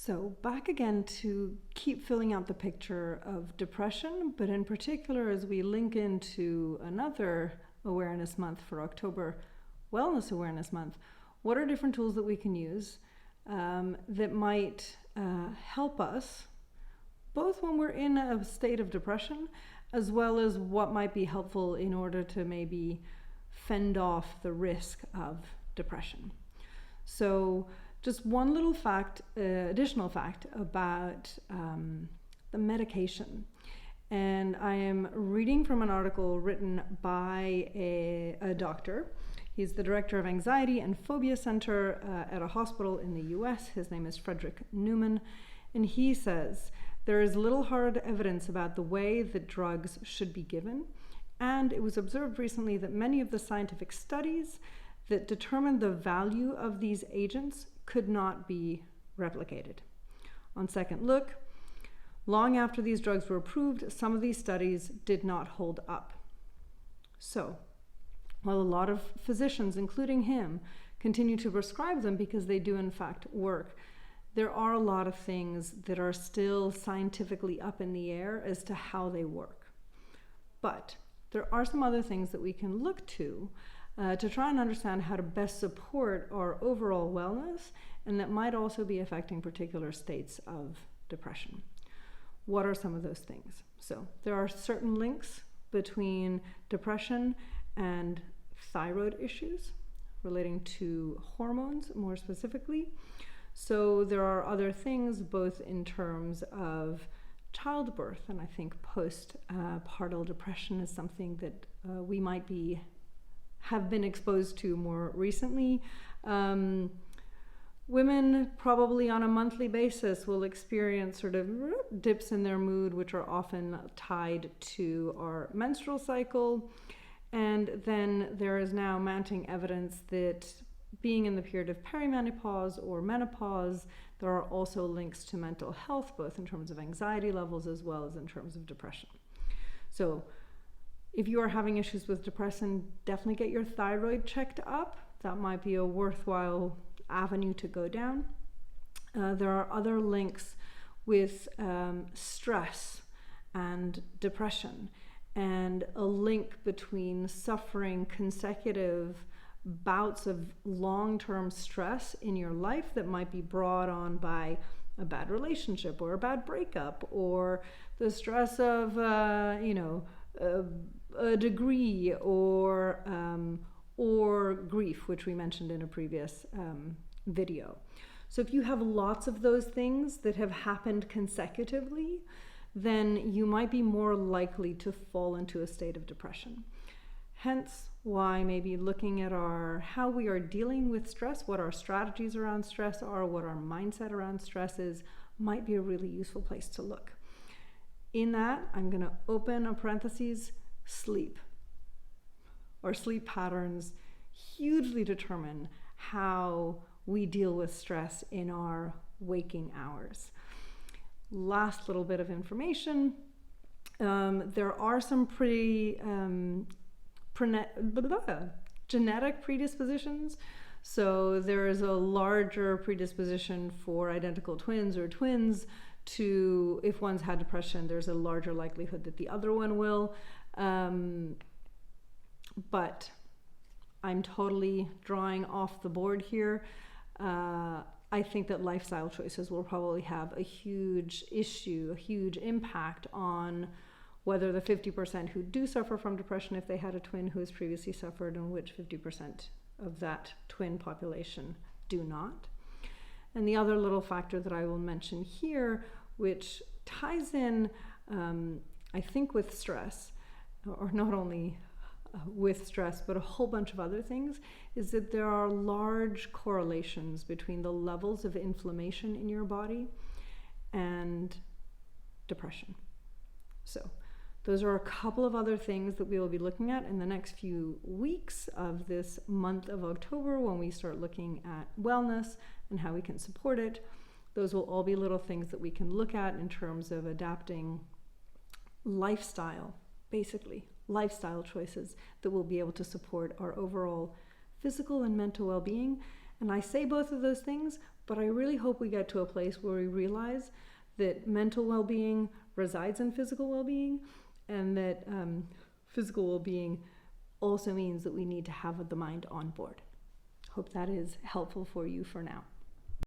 So back again to keep filling out the picture of depression, but in particular as we link into another awareness month for October, Wellness Awareness Month, what are different tools that we can use that might help us both when we're in a state of depression, as well as what might be helpful in order to maybe fend off the risk of depression. So just one little fact, additional fact about the medication. And I am reading from an article written by a doctor. He's the director of Anxiety and Phobia Center at a hospital in the US. His name is Frederick Newman. And he says, there is little hard evidence about the way that drugs should be given. And it was observed recently that many of the scientific studies that determine the value of these agents could not be replicated. On second look, long after these drugs were approved, some of these studies did not hold up. So, while a lot of physicians, including him, continue to prescribe them because they do in fact work, there are a lot of things that are still scientifically up in the air as to how they work. But there are some other things that we can look to try and understand how to best support our overall wellness, and that might also be affecting particular states of depression. What are some of those things? So there are certain links between depression and thyroid issues relating to hormones more specifically. So there are other things both in terms of childbirth, and I think postpartum depression is something that we might have been exposed to more recently. Women probably on a monthly basis will experience sort of dips in their mood, which are often tied to our menstrual cycle. And then there is now mounting evidence that being in the period of perimenopause or menopause, there are also links to mental health, both in terms of anxiety levels as well as in terms of depression. So if you are having issues with depression, definitely get your thyroid checked up. That might be a worthwhile avenue to go down. There are other links with stress and depression, and a link between suffering consecutive bouts of long-term stress in your life that might be brought on by a bad relationship or a bad breakup, or the stress of a degree, or grief, which we mentioned in a previous video. So if you have lots of those things that have happened consecutively, then you might be more likely to fall into a state of depression. Hence why maybe looking at how we are dealing with stress, what our strategies around stress are, what our mindset around stress is, might be a really useful place to look. In that, I'm going to open a parentheses, sleep. Our sleep patterns hugely determine how we deal with stress in our waking hours. Last little bit of information. There are some pretty genetic predispositions. So there is a larger predisposition for identical twins or twins to, if one's had depression, there's a larger likelihood that the other one will. But I'm totally drawing off the board here. I think that lifestyle choices will probably have a huge impact on whether the 50% who do suffer from depression, if they had a twin who has previously suffered, and which 50% of that twin population do not. And the other little factor that I will mention here, which ties in, I think, with stress, or not only with stress, but a whole bunch of other things, is that there are large correlations between the levels of inflammation in your body and depression. So those are a couple of other things that we will be looking at in the next few weeks of this month of October, when we start looking at wellness and how we can support it. Those will all be little things that we can look at in terms of adapting lifestyle, basically lifestyle choices that will be able to support our overall physical and mental well-being. And I say both of those things, But I really hope we get to a place where we realize that mental well-being resides in physical well-being, and that physical well-being also means that we need to have the mind on board. Hope that is helpful for you for now.